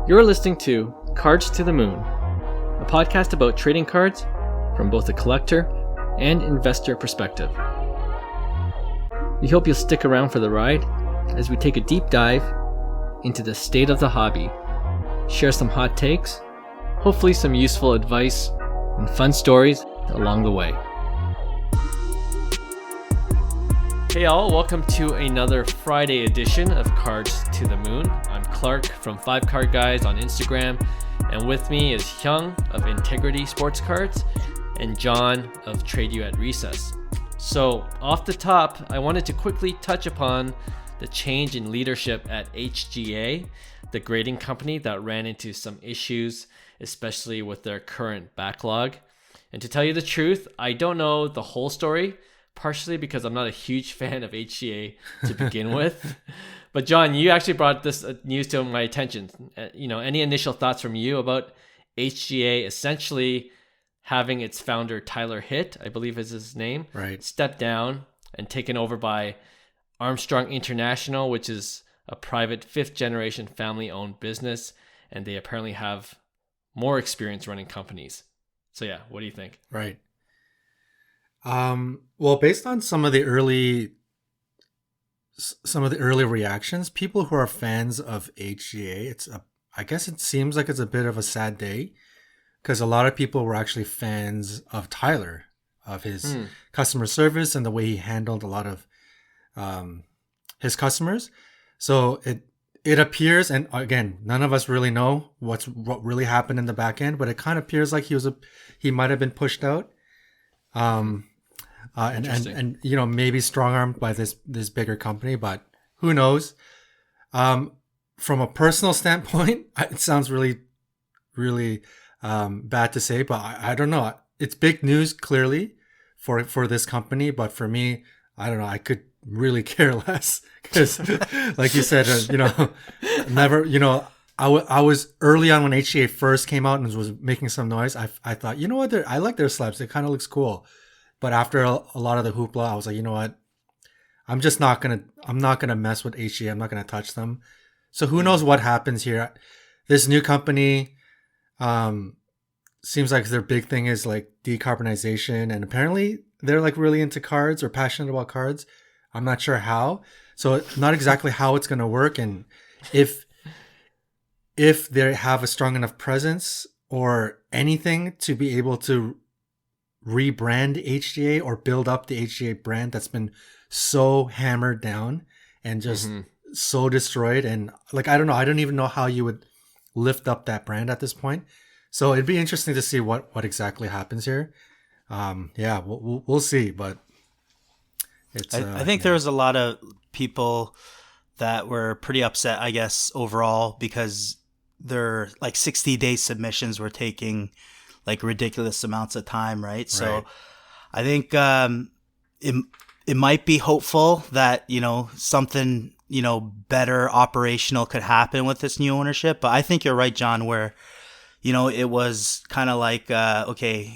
You're listening to Cards to the Moon, a podcast about trading cards from both a collector and investor perspective. We hope you'll stick around for the ride as we take a deep dive into the state of the hobby, share some hot takes, hopefully some useful advice, and fun stories along the way. Hey all, welcome to another Friday edition of Cards to the Moon. I'm Clark from 5 Card Guys on Instagram, and with me is Hyung of Integrity Sports Cards and John of Trade You at Recess. So off the top, I wanted to quickly touch upon the change in leadership at HGA, the grading company that ran into some issues, especially with their current backlog. And to tell you the truth, I don't know the whole story, partially because I'm not a huge fan of HGA to begin with. But John, you actually brought this news to my attention. Any initial thoughts from you about HGA essentially having its founder, Tyler Hitt, I believe is his name, right, step down and taken over by Armstrong International, which is a private 5th generation family owned business. And they apparently have more experience running companies. So yeah, what do you think? Right. Well, based on some of the early reactions, people who are fans of HGA, I guess it seems like it's a bit of a sad day because a lot of people were actually fans of Tyler, of his customer service and the way he handled a lot of his customers. So it appears, and again, none of us really know what really happened in the back end, but it kind of appears like he might have been pushed out. And maybe strong-armed by this bigger company, but who knows? From a personal standpoint, it sounds really, really bad to say, but I don't know. It's big news clearly for this company, but for me, I don't know. I could really care less because, like you said, never. I was early on when HGA first came out and was making some noise. I thought, you know what? I like their slabs. It kind of looks cool. But after a lot of the hoopla, I was like, you know what? I'm not gonna mess with HGA. I'm not gonna touch them. So who knows what happens here? This new company seems like their big thing is like decarbonization, and apparently they're like really into cards or passionate about cards. I'm not sure how. So not exactly how it's gonna work, and if they have a strong enough presence or anything to be able to rebrand HGA or build up the HGA brand that's been so hammered down and just so destroyed. And like, I don't know. I don't even know how you would lift up that brand at this point. So it'd be interesting to see what exactly happens here. We'll see. But it's, I think there was a lot of people that were pretty upset, I guess, overall, because their like 60-day submissions were taking like ridiculous amounts of time, right? So I think it might be hopeful that, something, better operational could happen with this new ownership. But I think you're right, John, where, it was kind of like, okay,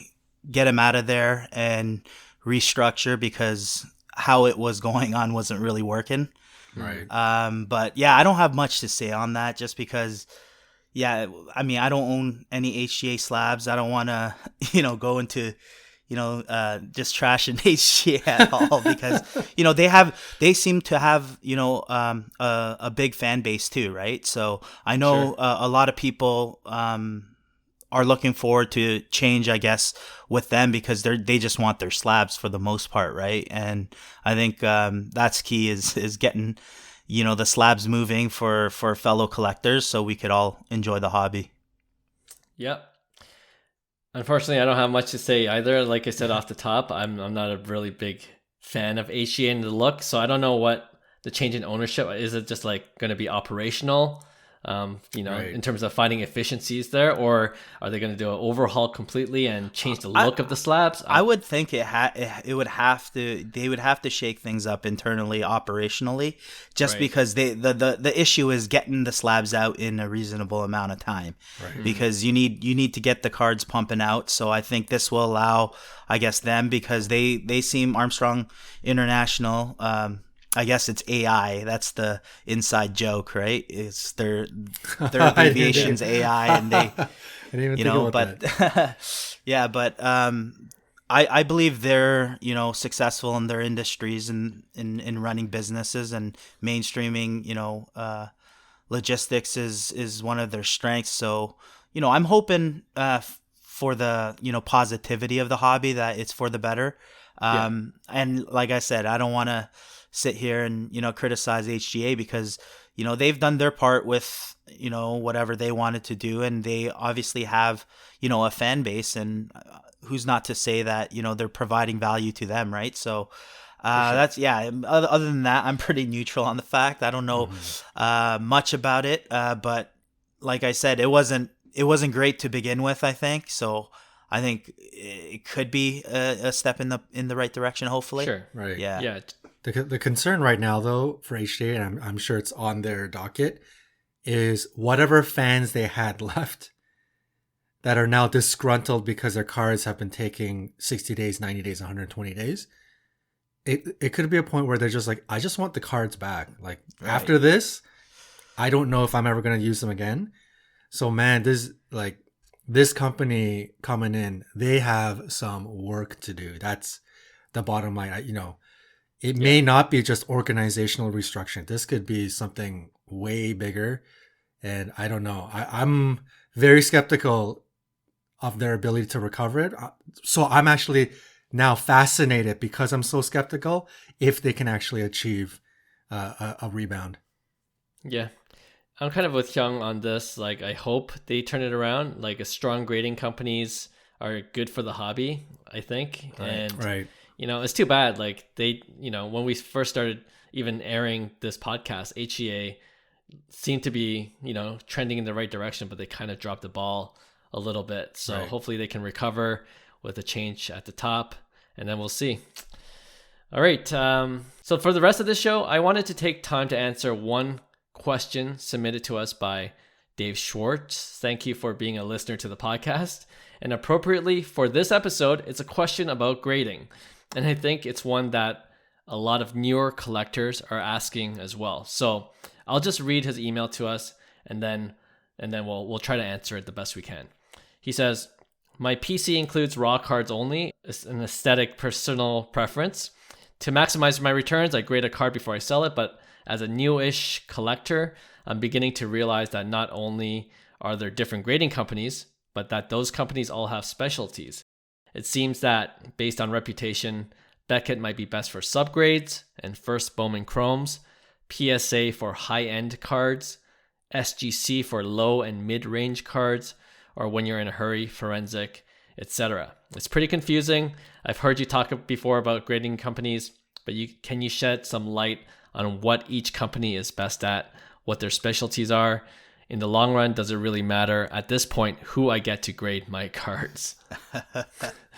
get him out of there and restructure because how it was going on wasn't really working. Right. But yeah, I don't have much to say on that just because, yeah, I mean, I don't own any HGA slabs. I don't want to, go into, just trashing HGA at all because, they seem to have, a big fan base too, right? So I know a lot of people are looking forward to change, I guess, with them because they just want their slabs for the most part, right? And I think that's key is getting the slabs moving for fellow collectors so we could all enjoy the hobby. Yep. Unfortunately, I don't have much to say either. Like I said off the top, I'm not a really big fan of HGA in the look, so I don't know what the change in ownership is. It just like going to be operational, in terms of finding efficiencies there, or are they going to do an overhaul completely and change the look of the slabs? I would think they would have to shake things up internally, operationally, just because the issue is getting the slabs out in a reasonable amount of time, because you need to get the cards pumping out. So I think this will allow, I guess, them, because they seem Armstrong International I guess it's AI. That's the inside joke, right? It's their I didn't abbreviation's AI, and they, I didn't even you think know, about but that. yeah, but I believe they're, successful in their industries and in running businesses and mainstreaming, logistics is one of their strengths. So, I'm hoping for the, positivity of the hobby, that it's for the better. Yeah. And like I said, I don't want to sit here and, criticize HGA because, they've done their part with, whatever they wanted to do. And they obviously have, a fan base, and who's not to say that, they're providing value to them. Right. So, sure. that's, yeah. Other than that, I'm pretty neutral on the fact. I don't know much about it, but like I said, it wasn't great to begin with, I think. So I think it could be a step in the right direction. Hopefully, Sure. Right. yeah. Yeah. The concern right now, though, for HDA, and I'm sure it's on their docket, is whatever fans they had left that are now disgruntled because their cards have been taking 60 days, 90 days, 120 days. It could be a point where they're just like, I just want the cards back. Like, Right. after this, I don't know if I'm ever going to use them again. So, man, this company coming in, they have some work to do. That's the bottom line. It may not be just organizational restructuring. This could be something way bigger. And I don't know. I'm very skeptical of their ability to recover it. So I'm actually now fascinated, because I'm so skeptical, if they can actually achieve a rebound. Yeah. I'm kind of with Hyung on this. Like, I hope they turn it around. Like, a strong grading companies are good for the hobby, I think. And, Right. it's too bad. Like, they, when we first started even airing this podcast, HGA seemed to be, trending in the right direction, but they kind of dropped the ball a little bit. So Right. hopefully they can recover with a change at the top, and then we'll see. All right. So for the rest of this show, I wanted to take time to answer one question submitted to us by Dave Schwartz. Thank you for being a listener to the podcast. And appropriately for this episode, it's a question about grading. And I think it's one that a lot of newer collectors are asking as well. So I'll just read his email to us, and then we'll try to answer it the best we can. He says, my PC includes raw cards only. It's an aesthetic personal preference. To maximize my returns, I grade a card before I sell it, but as a newish collector, I'm beginning to realize that not only are there different grading companies, but that those companies all have specialties. It seems that, based on reputation, Beckett might be best for subgrades and first Bowman Chromes, PSA for high-end cards, SGC for low and mid-range cards, or when you're in a hurry, forensic, etc. It's pretty confusing. I've heard you talk before about grading companies, but can you shed some light on what each company is best at, what their specialties are? In the long run, does it really matter at this point who I get to grade my cards?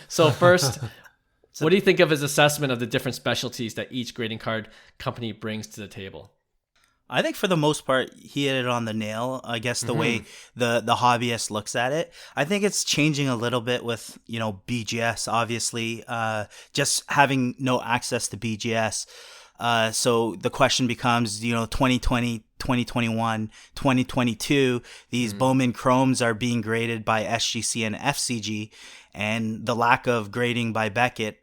So first, what do you think of his assessment of the different specialties that each grading card company brings to the table? I think for the most part, he hit it on the nail. I guess the way the hobbyist looks at it, I think it's changing a little bit with, BGS, obviously, just having no access to BGS. So the question becomes, 2020, 2021, 2022, these Bowman Chromes are being graded by SGC and FCG, and the lack of grading by Beckett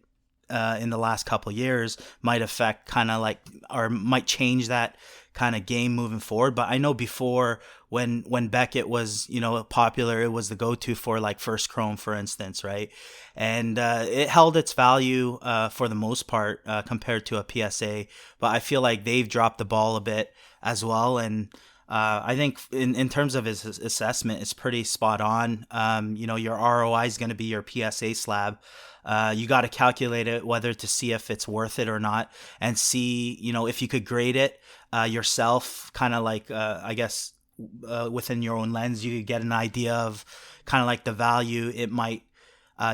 in the last couple of years might affect or might change that kind of game moving forward. But I know before, when Beckett was popular, it was the go-to for like first Chrome, for instance, right? And it held its value for the most part compared to a PSA. But I feel like they've dropped the ball a bit as well. And I think in terms of his assessment, it's pretty spot on. Your ROI is going to be your PSA slab. You got to calculate it, whether to see if it's worth it or not, and see, if you could grade it yourself, kind of like, I guess, within your own lens, you could get an idea of kind of like the value it might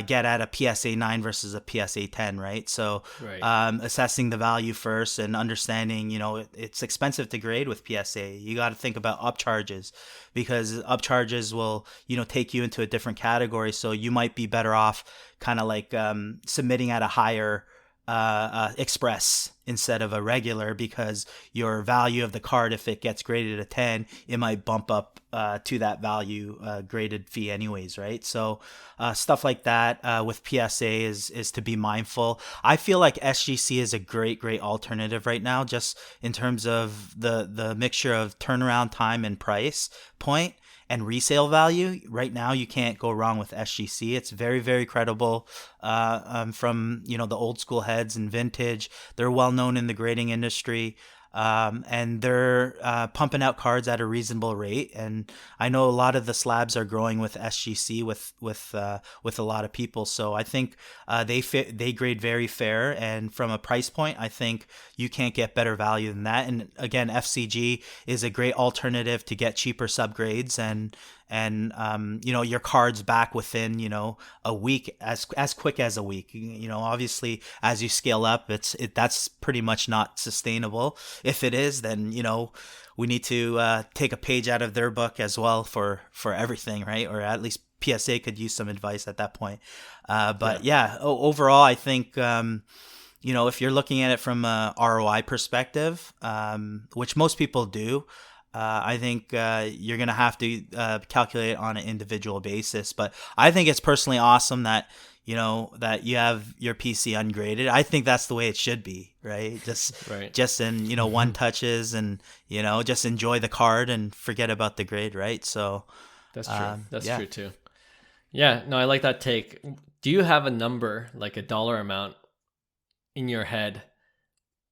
get at a PSA 9 versus a PSA 10, right? So Right. assessing the value first and understanding, it's expensive to grade with PSA. You got to think about upcharges, because upcharges will, take you into a different category. So you might be better off kind of like submitting at a higher express instead of a regular, because your value of the card, if it gets graded a 10, it might bump up to that value graded fee anyways, right? So stuff like that with PSA is to be mindful. I feel like SGC is a great alternative right now, just in terms of the mixture of turnaround time and price point and resale value. Right now, you can't go wrong with SGC. It's very credible from the old school heads and vintage. They're well known in the grading industry. And they're pumping out cards at a reasonable rate, and I know a lot of the slabs are growing with SGC with a lot of people. So I think they grade very fair, and from a price point, I think you can't get better value than that. And again, FCG is a great alternative to get cheaper subgrades and your cards back within a week, as quick as a week. Obviously as you scale up, that's pretty much not sustainable. If it is, then we need to take a page out of their book as well for everything, right? Or at least PSA could use some advice at that point. Overall, I think if you're looking at it from a ROI perspective, which most people do, I think you're going to have to calculate on an individual basis. But I think it's personally awesome that that you have your PC ungraded. I think that's the way it should be, right? Just in one touches, and just enjoy the card and forget about the grade, right? So that's true. That's true too. Yeah, no, I like that take. Do you have a number, like a dollar amount in your head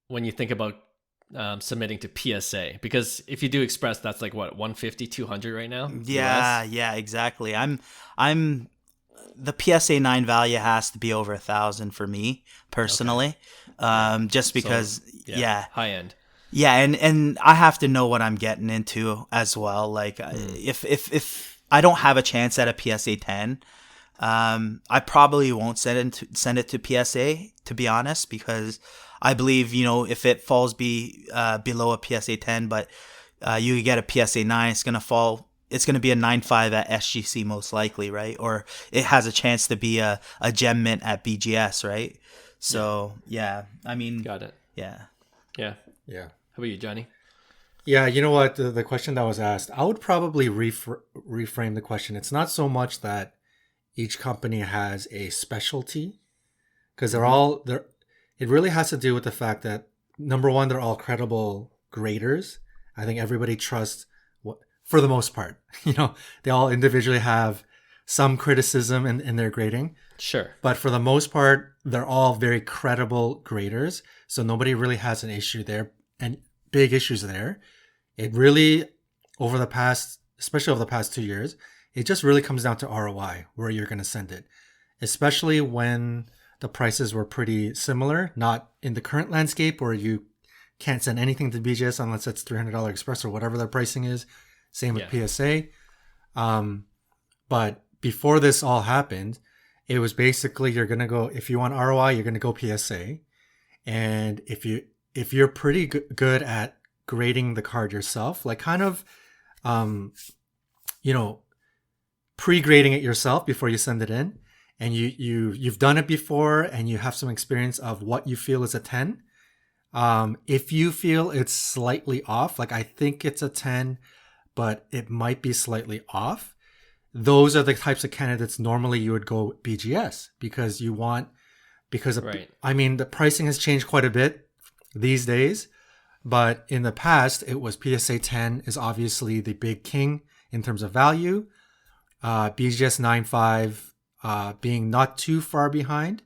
when you think about submitting to PSA? Because if you do Express, that's like what, 150, 200 right now? Yeah, exactly. I'm the PSA 9 value has to be over 1,000 for me personally. Okay. Just because high end. Yeah, and I have to know what I'm getting into as well. Like if I don't have a chance at a PSA 10, I probably won't send it to PSA, to be honest, because I believe, if it falls below a PSA 10, but you get a PSA 9, it's going to be a 9.5 at SGC most likely, right? Or it has a chance to be a gem mint at BGS, right? So, I mean... Got it. Yeah. How about you, Johnny? Yeah, you know what? The question that was asked, I would probably reframe the question. It's not so much that each company has a specialty, because it really has to do with the fact that, number one, they're all credible graders. I think everybody trusts, for the most part, they all individually have some criticism in their grading. Sure. But for the most part, they're all very credible graders. So nobody really has an issue there, and big issues there. It really, especially over the past 2 years, it just really comes down to ROI, where you're going to send it, especially when the prices were pretty similar, not in the current landscape where you can't send anything to BGS unless it's $300 Express or whatever their pricing is. Same with PSA. But before this all happened, it was basically, you're going to go, if you want ROI, you're going to go PSA. And if you're pretty good at grading the card yourself, like kind of, pre-grading it yourself before you send it in, and you've done it before and you have some experience of what you feel is a 10. If you feel it's slightly off, like I think it's a 10, but it might be slightly off, those are the types of candidates normally you would go BGS, I mean, the pricing has changed quite a bit these days, but in the past, it was PSA 10 is obviously the big king in terms of value. BGS 9.5 being not too far behind,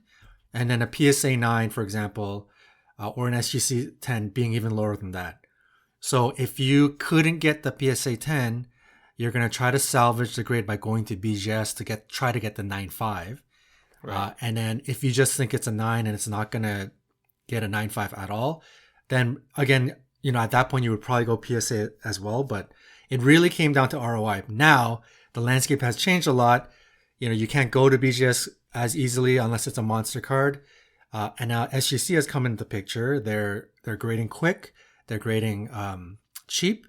and then a PSA 9, for example, or an SGC 10 being even lower than that. So if you couldn't get the PSA 10, you're going to try to salvage the grade by going to BGS to try to get the 9.5. Right. And then if you just think it's a 9 and it's not going to get a 9.5 at all, then again, at that point you would probably go PSA as well. But it really came down to ROI. Now the landscape has changed a lot. You can't go to BGS as easily unless it's a monster card. And now SGC has come into the picture. They're grading quick. They're grading cheap,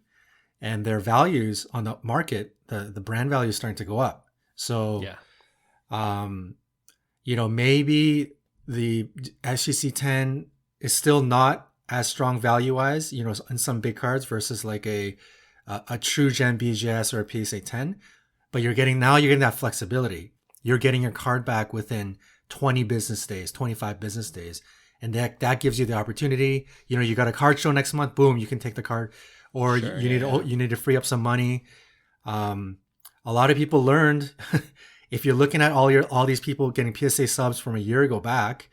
and their values on the market, the brand value is starting to go up. So, maybe the SGC 10 is still not as strong value wise, you know, in some big cards versus like a true gen BGS or a PSA 10. But you're getting that flexibility. You're getting your card back within 20 business days, 25 business days. And that gives you the opportunity. You know, you got a card show next month, boom, you can take the card. Or Sure, you need to free up some money. A lot of people learned if you're looking at all these people getting PSA subs from a year ago back,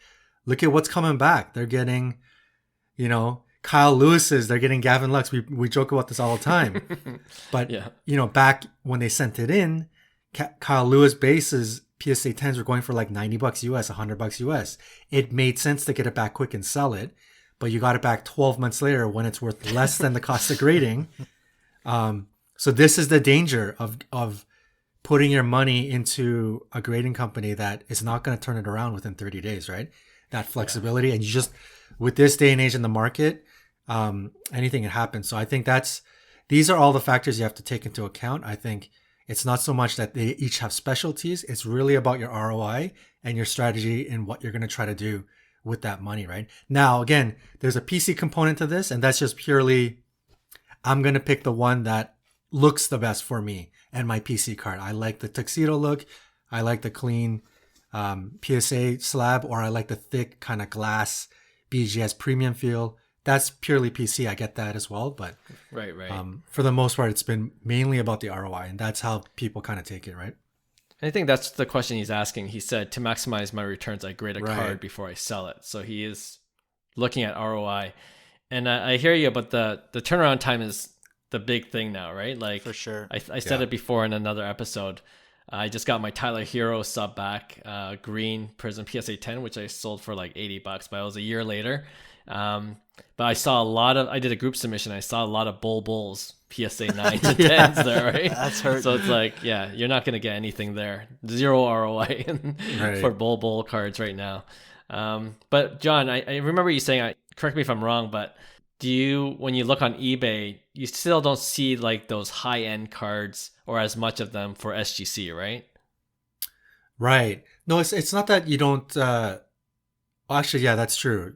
look at what's coming back. They're getting, you know, Kyle Lewis's, they're getting Gavin Lux. We joke about this all the time. But, you know, back when they sent it in, Kyle Lewis bases PSA 10s were going for like $90 US, $100 US. It made sense to get it back quick and sell it, but you got it back 12 months later when it's worth less than the cost of grading. So this is the danger of putting your money into a grading company that is not going to turn it around within 30 days, right? That flexibility. And you just, with this day and age in the market, anything can happen. So I think these are all the factors you have to take into account. I think it's not so much that they each have specialties. It's really about your ROI and your strategy and what you're going to try to do with that money, right? Now, again, there's a PC component to this, and that's just purely, I'm going to pick the one that looks the best for me and my PC card. I like the tuxedo look. I like the clean PSA slab, or I like the thick kind of glass BGS premium feel. That's purely PC. I get that as well, but right. For the most part, it's been mainly about the ROI, and that's how people kind of take it, right? I think that's the question he's asking. He said, to maximize my returns, I grade a card before I sell it. So he is looking at ROI. And I hear you, but the turnaround time is the big thing now, right? Like, for sure. I said it before in another episode. I just got my Tyler Hero sub back, green Prism PSA 10, which I sold for like $80, but it was a year later. But I did a group submission. I saw a lot of Bulls PSA 9s and 10s there, right? That's hurt. So it's like, you're not going to get anything there. Zero ROI for Bull cards right now. But John, I remember you saying, correct me if I'm wrong, but when you look on eBay, you still don't see like those high end cards or as much of them for SGC, right? Right. No, it's not that you don't, actually, yeah, that's true.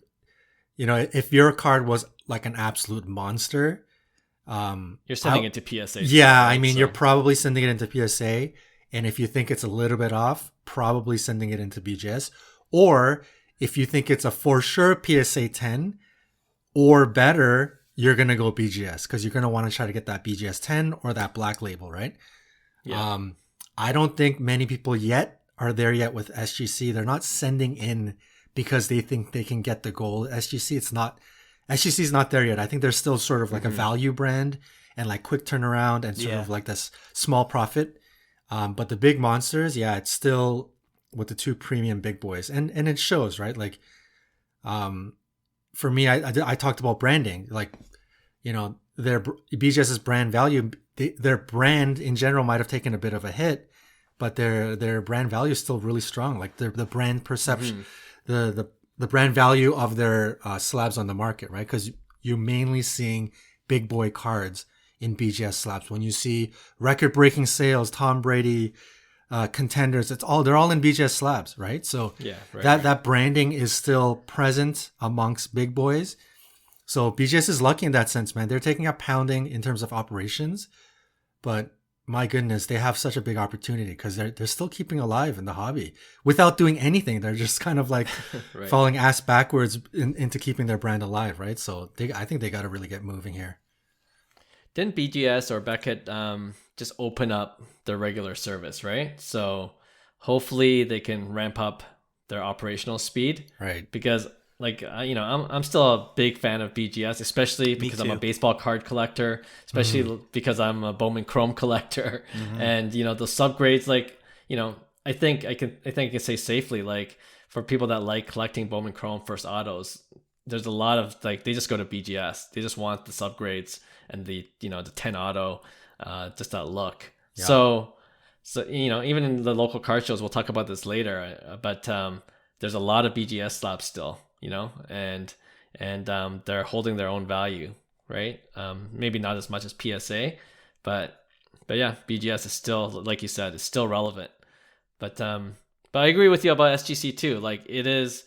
You know, if your card was like an absolute monster, you're sending it to PSA. Yeah, right? I mean, you're probably sending it into PSA, and if you think it's a little bit off, probably sending it into BGS. Or if you think it's a for sure PSA 10 or better, you're gonna go BGS because you're gonna want to try to get that BGS 10 or that black label, right? Yeah. I don't think many people yet are there yet with SGC. They're not sending in because they think they can get the gold. SGC is not there yet. I think they're still sort of like a value brand and like quick turnaround and sort of like this small profit. But the big monsters, it's still with the two premium big boys, and it shows, right? Like, for me, I talked about branding, like, you know, their BGS's brand value, their brand in general might have taken a bit of a hit, but their brand value is still really strong. Like the brand perception. The brand value of their slabs on the market, right? Because you're mainly seeing big boy cards in BGS slabs. When you see record-breaking sales, Tom Brady, contenders, they're all in BGS slabs, right? So that branding is still present amongst big boys. So BGS is lucky in that sense, man. They're taking a pounding in terms of operations, but my goodness, they have such a big opportunity because they're still keeping alive in the hobby without doing anything. They're just kind of like falling ass backwards into keeping their brand alive, right? So I think they got to really get moving here. Didn't BGS or Beckett just open up their regular service, right? So hopefully they can ramp up their operational speed, right? Because I'm still a big fan of BGS, especially because I'm a baseball card collector, especially because I'm a Bowman Chrome collector, and the subgrades. Like, I think I can say safely, like, for people that like collecting Bowman Chrome first autos, there's a lot of like they just go to BGS. They just want the subgrades and the 10 auto, just that look. Yeah. So even in the local card shows, we'll talk about this later, but there's a lot of BGS slabs still. And they're holding their own value, right? Maybe not as much as PSA, but yeah, BGS is still, like you said, is still relevant. But I agree with you about SGC too. Like, it is,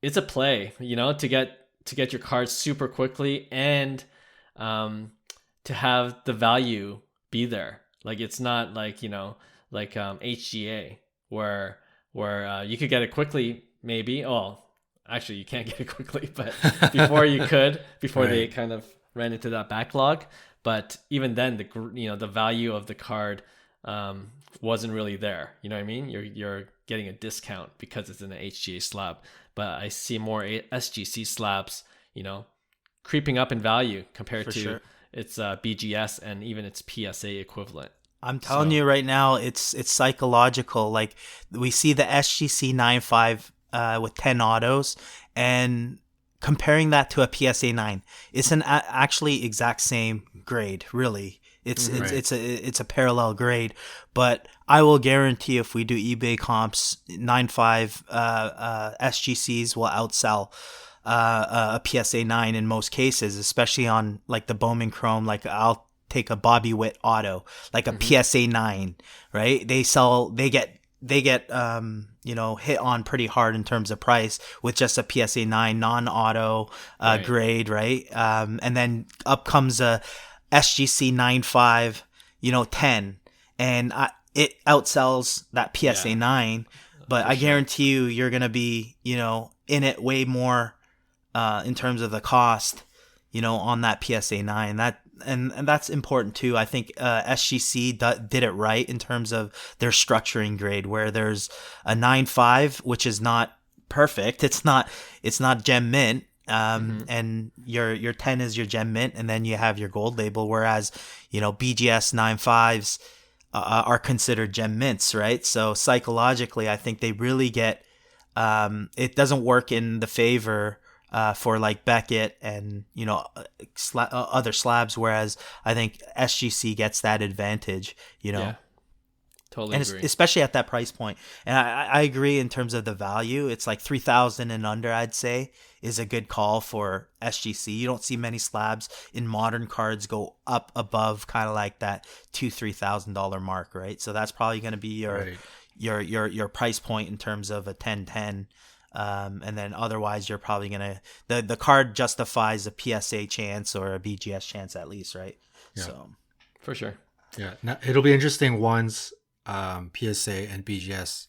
it's a play, to get your cards super quickly and to have the value be there. Like it's not like HGA where you could get it quickly maybe. Oh, actually you can't get it quickly, but before you could, before they kind of ran into that backlog. But even then, the value of the card wasn't really there. You know what I mean? You're getting a discount because it's in an HGA slab. But I see more SGC slabs, creeping up in value compared to its BGS and even its PSA equivalent. I'm telling you right now, it's psychological. Like we see the SGC 9.5 with 10 autos, and comparing that to a PSA 9, it's an actually exact same grade. Really, it's a parallel grade. But I will guarantee if we do eBay comps, 9.5 SGCs will outsell a PSA 9 in most cases, especially on like the Bowman Chrome. Like I'll take a Bobby Witt auto, like a PSA 9, right? They get hit on pretty hard in terms of price with just a PSA 9 non-auto grade, right? And then up comes a SGC 9.5, 10, and it outsells that PSA 9. But I guarantee you're gonna be, in it way more in terms of the cost, on that PSA 9. And that's important too. I think SGC did it right in terms of their structuring grade, where there's a 9.5, which is not perfect. It's not gem mint. And your 10 is your gem mint, and then you have your gold label. Whereas, BGS 9.5s are considered gem mints, right? So psychologically, I think they really get it doesn't work in the favor for like Beckett and other slabs, whereas I think SGC gets that advantage. Yeah, totally agree. Especially at that price point. And I agree in terms of the value. It's like 3,000 and under, I'd say, is a good call for SGC. You don't see many slabs in modern cards go up above kind of like that $2,000-$3,000 mark, right? So that's probably going to be your price point in terms of a 10-10. And then otherwise you're probably going to, the card justifies a PSA chance or a BGS chance at least, right? Yeah. So for sure. Yeah. Now, it'll be interesting once PSA and BGS,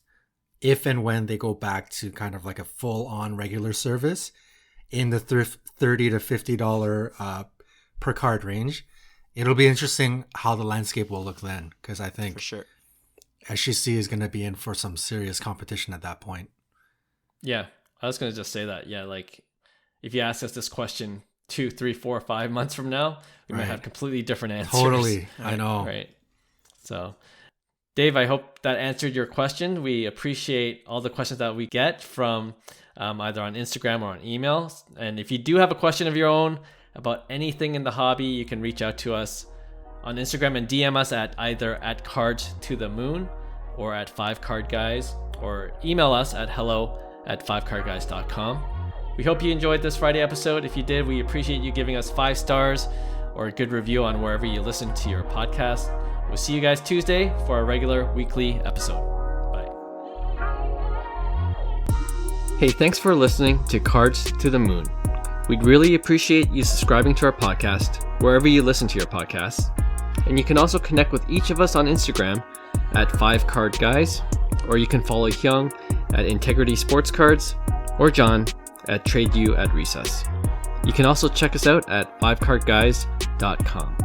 if and when they go back to kind of like a full on regular service in the $30 to $50 per card range, it'll be interesting how the landscape will look then. Cause I think for sure SGC is going to be in for some serious competition at that point. Yeah, I was going to just say that. Yeah, like if you ask us this question 2, 3, 4, 5 months from now, we might have completely different answers. Totally, I know. Right. So, Dave, I hope that answered your question. We appreciate all the questions that we get from either on Instagram or on email. And if you do have a question of your own about anything in the hobby, you can reach out to us on Instagram and DM us at either at Cards to the Moon or at 5cardguys, or email us at hello@5cardguys.com. We hope you enjoyed this Friday episode. If you did, we appreciate you giving us 5 stars or a good review on wherever you listen to your podcast. We'll see you guys Tuesday for a regular weekly episode. Bye. Hey, thanks for listening to Cards to the Moon. We'd really appreciate you subscribing to our podcast wherever you listen to your podcasts. And you can also connect with each of us on Instagram at 5cardguys, or you can follow Hyung at Integrity Sports Cards, or John at TradeU at Recess. You can also check us out at 5cardguys.com.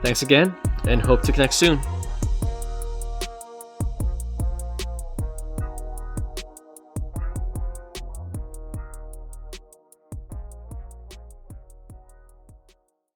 Thanks again, and hope to connect soon.